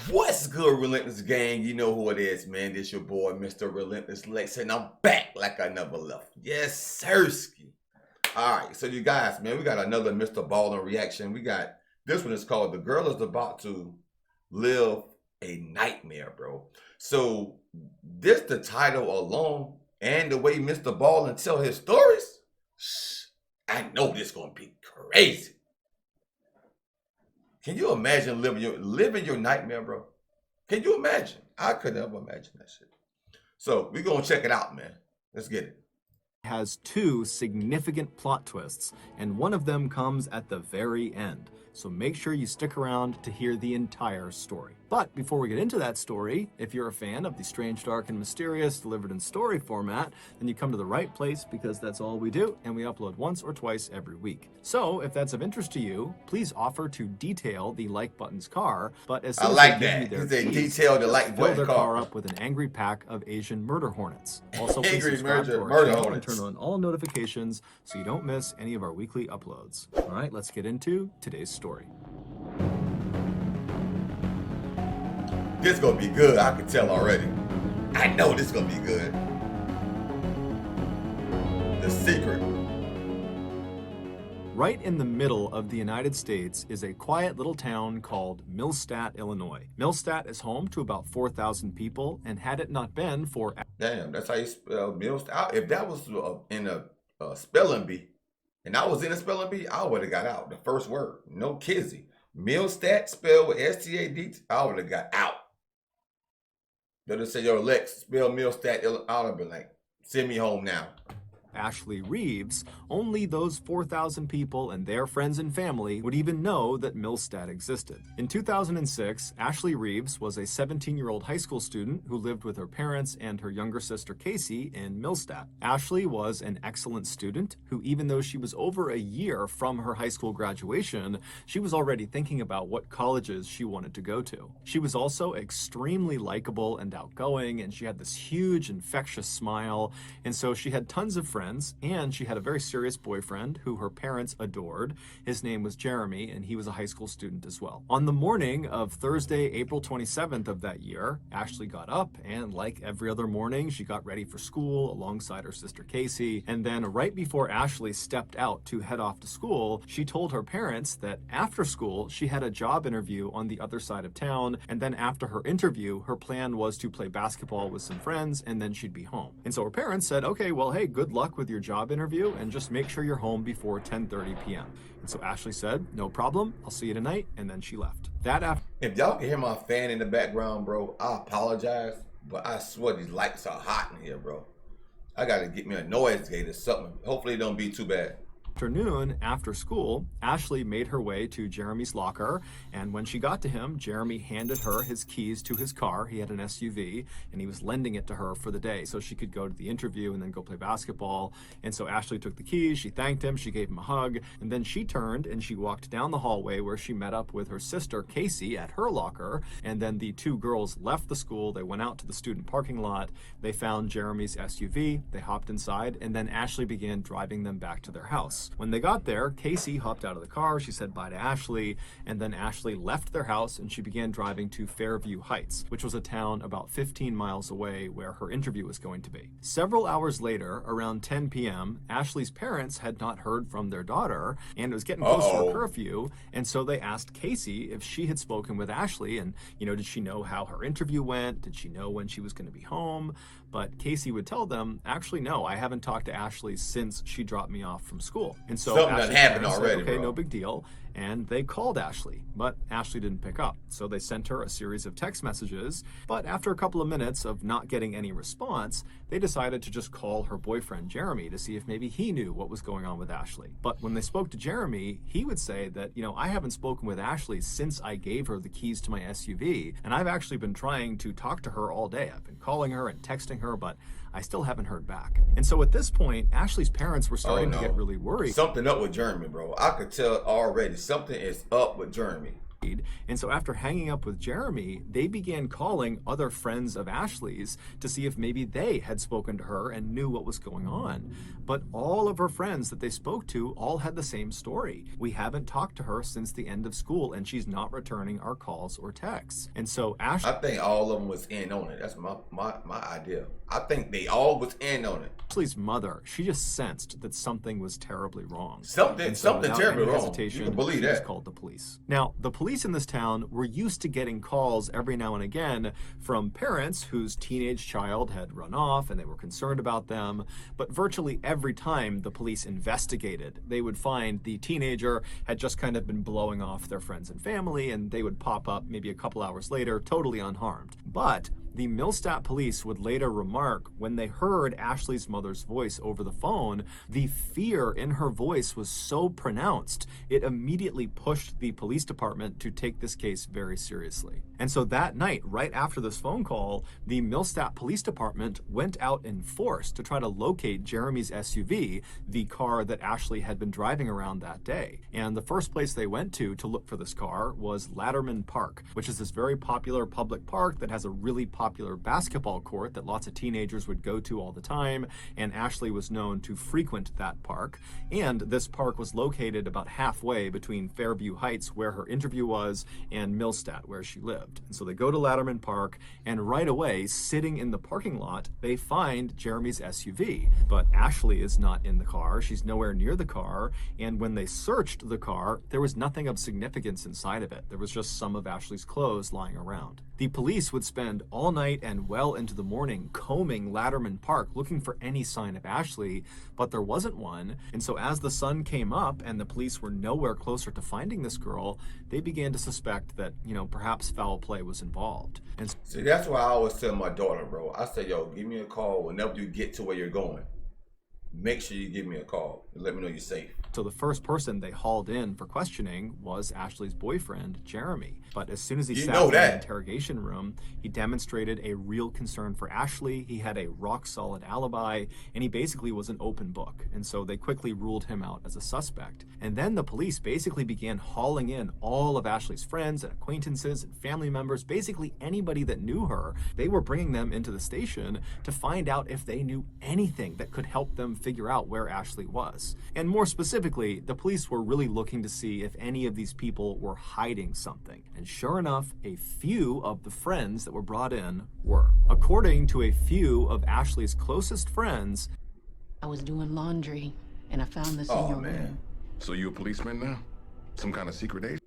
What's good, Relentless Gang? You know who it is, man. This your boy, Mr. Relentless Lex, and I'm back like I never left. Yes, sirski. All right, so you guys, man, we got another Mr. Ballin reaction. We got this one is called "The Girl Is About to Live a Nightmare," bro. So this the title alone, and the way Mr. Ballin tell his stories. I know this gonna be crazy. Can you imagine living your nightmare, bro? Can you imagine? I could never imagine that shit. So we're gonna check it out, man. Let's get it. Has two significant plot twists, and one of them comes at the very end. So make sure you stick around to hear the entire story. But before we get into that story, if you're a fan of the strange, dark, and mysterious delivered in story format, then you come to the right place because that's all we do, and we upload once or twice every week. So if that's of interest to you, please offer to detail the like button's car, but as I soon as like they give you that. their He said keys, detail the just like fill button their car car. up with an angry pack of Asian murder hornets. Also, please Angry subscribe to our murder channel and hornets. turn on all notifications so you don't miss any of our weekly uploads. All right, let's get into today's story. This gonna be good. I can tell already. I know this gonna be good. The Secret. Right in the middle of the United States is a quiet little town called Millstadt, Illinois. Millstadt is home to about 4,000 people, and had it not been for Damn, that's how you spell Mills. If that was in a spelling bee, and I was in a spelling bee, I would have got out the first word. No kizzy. Millstat spelled with S-T-A-D. I would have got out. They'll just say, yo, Lex, spell Millstat. I would have been like, send me home now. Ashley Reeves, only those 4,000 people and their friends and family would even know that Millstadt existed. In 2006, Ashley Reeves was a 17-year-old high school student who lived with her parents and her younger sister Casey in Millstadt. Ashley was an excellent student who, even though she was over a year from her high school graduation, she was already thinking about what colleges she wanted to go to. She was also extremely likable and outgoing, and she had this huge, infectious smile, and so she had tons of friends, and she had a very serious boyfriend who her parents adored. His name was Jeremy, and he was a high school student as well. On the morning of Thursday, April 27th of that year, Ashley got up, and like every other morning, she got ready for school alongside her sister Casey. And then right before Ashley stepped out to head off to school, she told her parents that after school, she had a job interview on the other side of town, and then after her interview, her plan was to play basketball with some friends, and then she'd be home. And so her parents said, okay, well, hey, good luck with your job interview, and just make sure you're home before 10:30 p.m. And so Ashley said, no problem, I'll see you tonight, and then she left. That after If y'all can hear my fan in the background, bro, I apologize, but I swear these lights are hot in here, bro. I gotta get me a noise gate or something. Hopefully it don't be too bad. afternoon, after school, Ashley made her way to Jeremy's locker, and when she got to him, Jeremy handed her his keys to his car. He had an SUV, and he was lending it to her for the day so she could go to the interview and then go play basketball. And so Ashley took the keys, she thanked him, she gave him a hug, and then she turned and she walked down the hallway where she met up with her sister Casey at her locker, and then the two girls left the school, they went out to the student parking lot, they found Jeremy's SUV, they hopped inside, and then Ashley began driving them back to their house. When they got there, Casey hopped out of the car, she said bye to Ashley, and then Ashley left their house and she began driving to Fairview Heights, which was a town about 15 miles away where her interview was going to be. Several hours later, around 10 p.m., Ashley's parents had not heard from their daughter, and it was getting close to her curfew, and so they asked Casey if she had spoken with Ashley, and, did she know how her interview went? Did she know when she was going to be home? But Casey would tell them, actually, no, I haven't talked to Ashley since she dropped me off from school. And so Something Ashley's done happened parents already, said, okay, bro. no big deal. And they called Ashley, but Ashley didn't pick up. So they sent her a series of text messages, but after a couple of minutes of not getting any response, they decided to just call her boyfriend, Jeremy, to see if maybe he knew what was going on with Ashley. But when they spoke to Jeremy, he would say that, I haven't spoken with Ashley since I gave her the keys to my SUV, and I've actually been trying to talk to her all day. I've been calling her and texting her, but I still haven't heard back. And so at this point, Ashley's parents were starting to get really worried. Something up with Jeremy, bro. I could tell already. Something is up with Jeremy. And so after hanging up with Jeremy, they began calling other friends of Ashley's to see if maybe they had spoken to her and knew what was going on. But all of her friends that they spoke to all had the same story. We haven't talked to her since the end of school, and she's not returning our calls or texts. And so I think all of them was in on it. That's my idea. I think they all was in on it. Ashley's mother, she just sensed that something was terribly wrong. Something terribly wrong. You can believe she that. just called the police. Now, the police in this town were used to getting calls every now and again from parents whose teenage child had run off and they were concerned about them. But virtually every time the police investigated, they would find the teenager had just kind of been blowing off their friends and family, and they would pop up maybe a couple hours later, totally unharmed. But the Millstadt police would later remark when they heard Ashley's mother's voice over the phone, the fear in her voice was so pronounced, it immediately pushed the police department to take this case very seriously. And so that night, right after this phone call, the Millstadt Police Department went out in force to try to locate Jeremy's SUV, the car that Ashley had been driving around that day. And the first place they went to look for this car was Latterman Park, which is this very popular public park that has a really popular basketball court that lots of teenagers would go to all the time, and Ashley was known to frequent that park. And this park was located about halfway between Fairview Heights, where her interview was, and Millstadt, where she lived. And so they go to Latterman Park, and right away, sitting in the parking lot, they find Jeremy's SUV. But Ashley is not in the car. She's nowhere near the car. And when they searched the car, there was nothing of significance inside of it. There was just some of Ashley's clothes lying around. The police would spend all night and well into the morning combing Latterman Park looking for any sign of Ashley, but there wasn't one. And so as the sun came up and the police were nowhere closer to finding this girl, they began to suspect that, perhaps foul play was involved. And see, that's why I always tell my daughter, bro. I say, yo, give me a call whenever you get to where you're going. Make sure you give me a call and let me know you're safe. So the first person they hauled in for questioning was Ashley's boyfriend, Jeremy. But as soon as he sat in the interrogation room, he demonstrated a real concern for Ashley. He had a rock-solid alibi, and he basically was an open book. And so they quickly ruled him out as a suspect. And then the police basically began hauling in all of Ashley's friends and acquaintances and family members, basically anybody that knew her. They were bringing them into the station to find out if they knew anything that could help them figure out where Ashley was. And more specifically, the police were really looking to see if any of these people were hiding something. And sure enough, a few of the friends that were brought in were. According to a few of Ashley's closest friends, I was doing laundry and I found this in your room. So you a policeman now? Some kind of secret agent?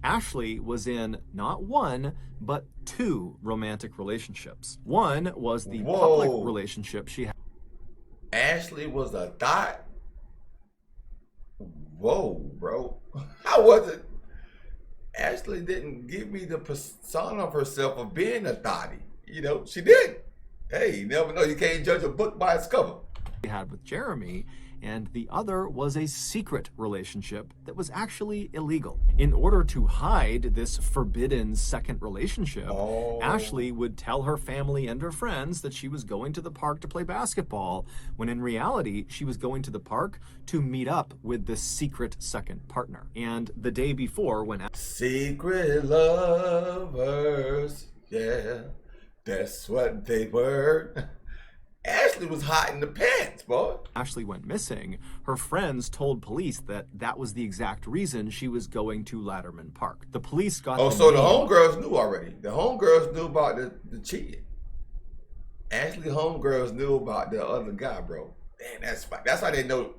Ashley was in not one, but two romantic relationships. One was the public relationship she had. Ashley was a thought? Whoa, bro. How was it? Ashley didn't give me the persona of herself of being a thotty. She did. Hey, you never know. You can't judge a book by its cover. She had with Jeremy, and the other was a secret relationship that was actually illegal. In order to hide this forbidden second relationship, Ashley would tell her family and her friends that she was going to the park to play basketball, when in reality, she was going to the park to meet up with this secret second partner. And the day before, when secret lovers, yeah, that's what they were. Ashley was hiding the pants, boy. Ashley went missing, her friends told police that that was the exact reason she was going to Latterman Park. The police got so the homegirls knew already. The homegirls knew about the cheating. Ashley homegirls knew about the other guy, bro. Damn, that's how they know.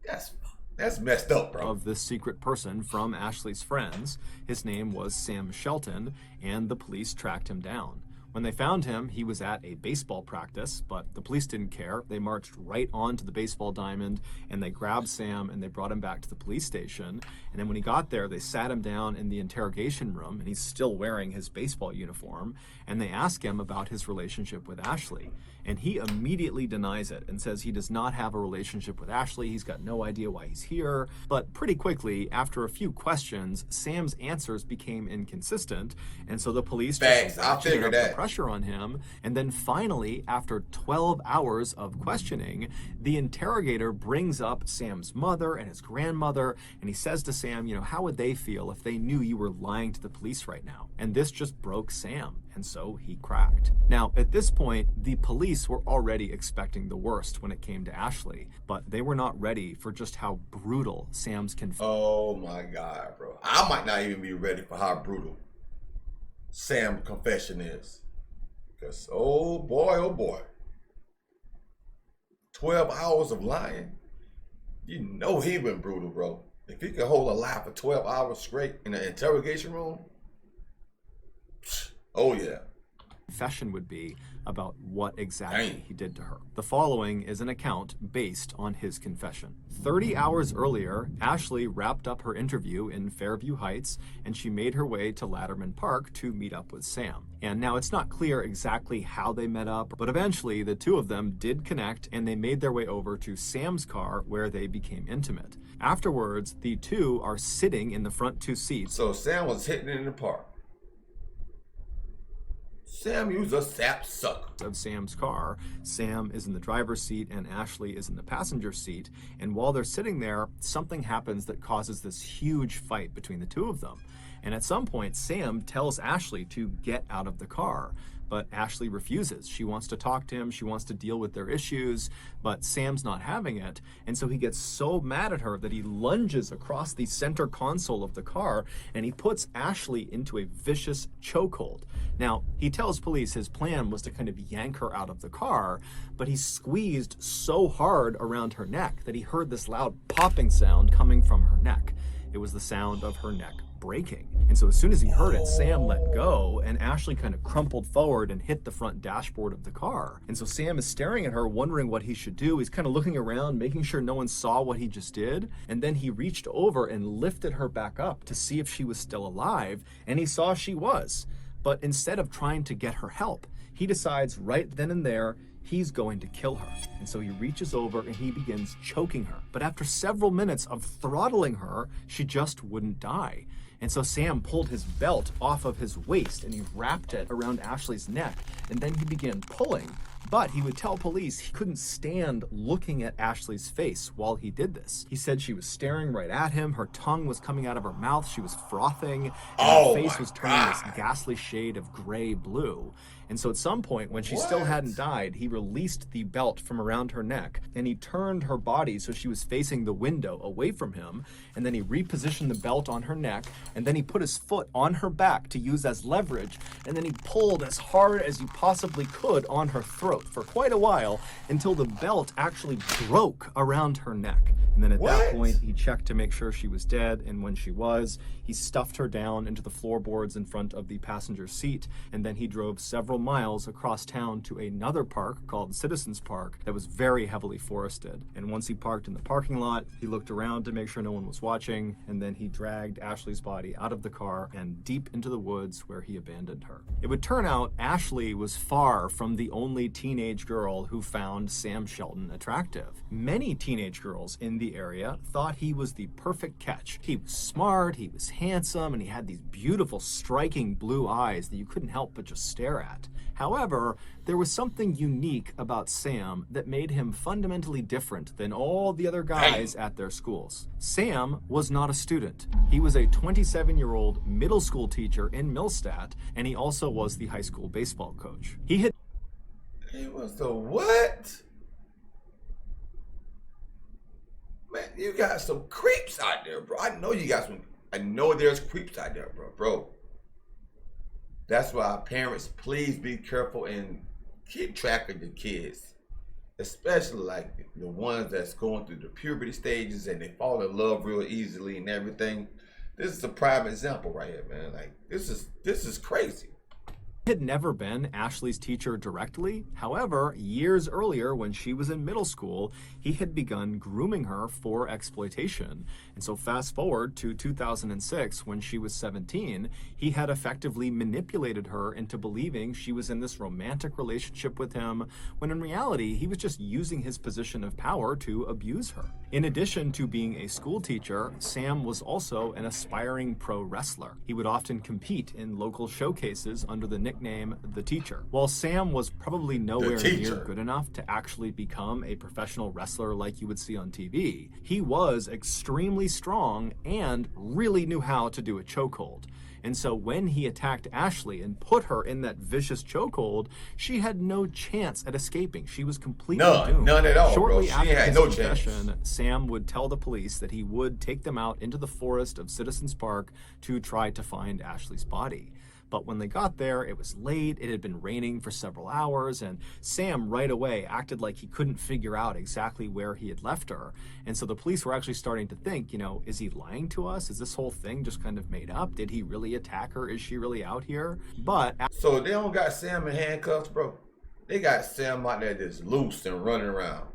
That's messed up, bro. Of this secret person from Ashley's friends. His name was Sam Shelton, and the police tracked him down. When they found him, he was at a baseball practice, but the police didn't care. They marched right onto the baseball diamond, and they grabbed Sam, and they brought him back to the police station. And then when he got there, they sat him down in the interrogation room, and he's still wearing his baseball uniform, and they asked him about his relationship with Ashley. And he immediately denies it and says he does not have a relationship with Ashley. He's got no idea why he's here. But pretty quickly, after a few questions, Sam's answers became inconsistent, and so the police just I figured that. pressure on him. And then finally, after 12 hours of questioning, the interrogator brings up Sam's mother and his grandmother, and he says to Sam, you know, how would they feel if they knew you were lying to the police right now? And this just broke Sam, and so he cracked. Now, at this point, the police were already expecting the worst when it came to Ashley, but they were not ready for just how brutal Sam's confession. Oh my God, bro. I might not even be ready for how brutal Sam's confession is. Because, oh boy. 12 hours of lying. You know he been brutal, bro. If he could hold a lie for 12 hours straight in an interrogation room, oh yeah. Confession would be about what exactly he did to her. The following is an account based on his confession. 30 hours earlier, Ashley wrapped up her interview in Fairview Heights, and she made her way to Latterman Park to meet up with Sam. And now it's not clear exactly how they met up, but eventually the two of them did connect, and they made their way over to Sam's car where they became intimate. Afterwards, the two are sitting in the front two seats. So Sam was hitting it in the park. Sam used a sap sucker. Of Sam's car. Sam is in the driver's seat and Ashley is in the passenger seat. And while they're sitting there, something happens that causes this huge fight between the two of them. And at some point, Sam tells Ashley to get out of the car. But Ashley refuses. She wants to talk to him. She wants to deal with their issues, but Sam's not having it. And so he gets so mad at her that he lunges across the center console of the car and he puts Ashley into a vicious chokehold. Now, he tells police his plan was to kind of yank her out of the car, but he squeezed so hard around her neck that he heard this loud popping sound coming from her neck. It was the sound of her neck breaking. And so as soon as he heard it, Sam let go and Ashley kind of crumpled forward and hit the front dashboard of the car. And so Sam is staring at her, wondering what he should do. He's kind of looking around, making sure no one saw what he just did. And then he reached over and lifted her back up to see if she was still alive. And he saw she was. But instead of trying to get her help, he decides right then and there he's going to kill her. And so he reaches over and he begins choking her. But after several minutes of throttling her, she just wouldn't die. And so Sam pulled his belt off of his waist and he wrapped it around Ashley's neck. And then he began pulling. But he would tell police he couldn't stand looking at Ashley's face while he did this. He said she was staring right at him. Her tongue was coming out of her mouth. She was frothing. And her face was turning this ghastly shade of gray-blue. And so at some point, when she still hadn't died, he released the belt from around her neck and he turned her body so she was facing the window away from him. And then he repositioned the belt on her neck and then he put his foot on her back to use as leverage. And then he pulled as hard as he possibly could on her throat for quite a while until the belt actually broke around her neck. And then at that point, he checked to make sure she was dead, and when she was, he stuffed her down into the floorboards in front of the passenger seat, and then he drove several miles across town to another park called Citizens Park that was very heavily forested. And once he parked in the parking lot, he looked around to make sure no one was watching, and then he dragged Ashley's body out of the car and deep into the woods where he abandoned her. It would turn out Ashley was far from the only teenage girl who found Sam Shelton attractive. Many teenage girls in the area thought he was the perfect catch. He was smart, he was handsome, and he had these beautiful, striking blue eyes that you couldn't help but just stare at. However, there was something unique about Sam that made him fundamentally different than all the other guys at their schools. Sam was not a student. He was a 27-year-old middle school teacher in Millstadt, and he also was the high school baseball coach. He was the what? Man, you got some creeps out there, bro. I know you got some. I know there's creeps out there, bro. That's why parents, please be careful and keep track of your kids, especially like the ones that's going through the puberty stages and they fall in love real easily and everything. This is a prime example right here, man. Like this is crazy. had never been Ashley's teacher directly. However, years earlier when she was in middle school, he had begun grooming her for exploitation. And so fast forward to 2006, when she was 17, he had effectively manipulated her into believing she was in this romantic relationship with him, when in reality, he was just using his position of power to abuse her. In addition to being a school teacher, Sam was also an aspiring pro wrestler. He would often compete in local showcases under the nickname nickname the Teacher. While Sam was probably nowhere near Teacher. good enough to actually become a professional wrestler like you would see on TV, he was extremely strong and really knew how to do a chokehold. And so when he attacked Ashley and put her in that vicious chokehold, she had no chance at escaping. She was completely doomed. None at all, Shortly bro. She after had his no confession, chance. Sam would tell the police that he would take them out into the forest of Citizens Park to try to find Ashley's body. But when they got there, it was late, it had been raining for several hours, and Sam right away acted like he couldn't figure out exactly where he had left her. And so the police were actually starting to think, is he lying to us? Is this whole thing just kind of made up? Did he really attack her? Is she really out here? But So they don't got Sam in handcuffs, bro. They got Sam out there just loose and running around.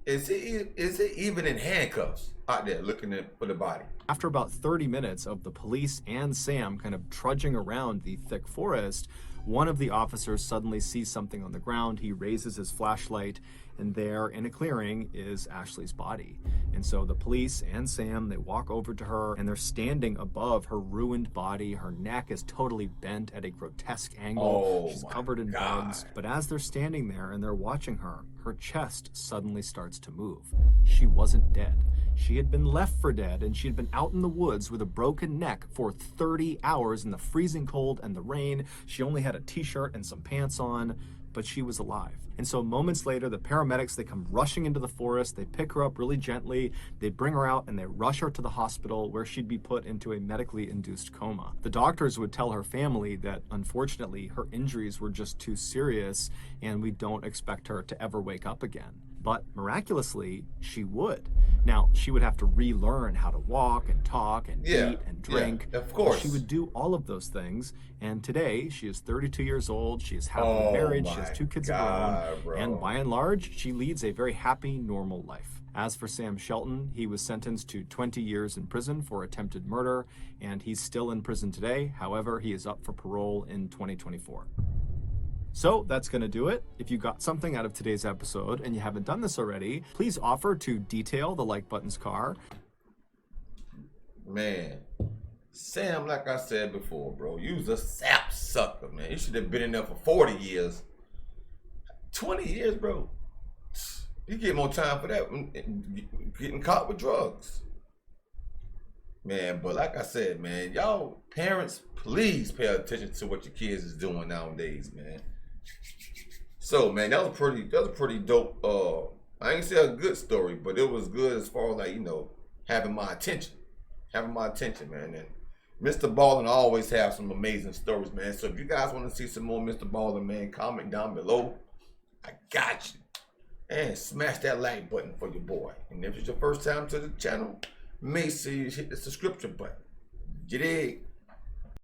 Is it even in handcuffs out there looking for the body? after about 30 minutes of the police and Sam kind of trudging around the thick forest, one of the officers suddenly sees something on the ground. He raises his flashlight, and there in a clearing is Ashley's body. And so the police and Sam, they walk over to her, and they're standing above her ruined body. Her neck is totally bent at a grotesque angle. Oh, she's my covered in God. bugs. But as they're standing there and they're watching her, her chest suddenly starts to move. She wasn't dead. She had been left for dead, and she had been out in the woods with a broken neck for 30 hours in the freezing cold and the rain. She only had a t-shirt and some pants on, but she was alive. And so moments later, the paramedics, they come rushing into the forest. They pick her up really gently. They bring her out and they rush her to the hospital where she'd be put into a medically induced coma. The doctors would tell her family that unfortunately her injuries were just too serious and we don't expect her to ever wake up again. But miraculously, she would. Now, she would have to relearn how to walk and talk and eat and drink. Yeah, of course. She would do all of those things. And today, she is 32 years old. She is happily married. She has 2 kids of her own. bro. And by and large, she leads a very happy, normal life. As for Sam Shelton, he was sentenced to 20 years in prison for attempted murder, and he's still in prison today. However, he is up for parole in 2024. So that's going to do it. If you got something out of today's episode and you haven't done this already, please offer to detail the like button's car. Man, Sam, like I said before, bro, you was a sap sucker, man. You should have been in there for 40 years. 20 years, bro. You get more time for that when getting caught with drugs. Man, but like I said, man, y'all parents, please pay attention to what your kids is doing nowadays, man. So, man, that was pretty dope. I ain't say a good story, but it was good as far as like, having my attention. Having my attention, man. And Mr. Ballin always have some amazing stories, man. So if you guys want to see some more Mr. Ballin, man, comment down below. I got you. And smash that like button for your boy. And if it's your first time to the channel, make sure you hit the subscription button. Get it?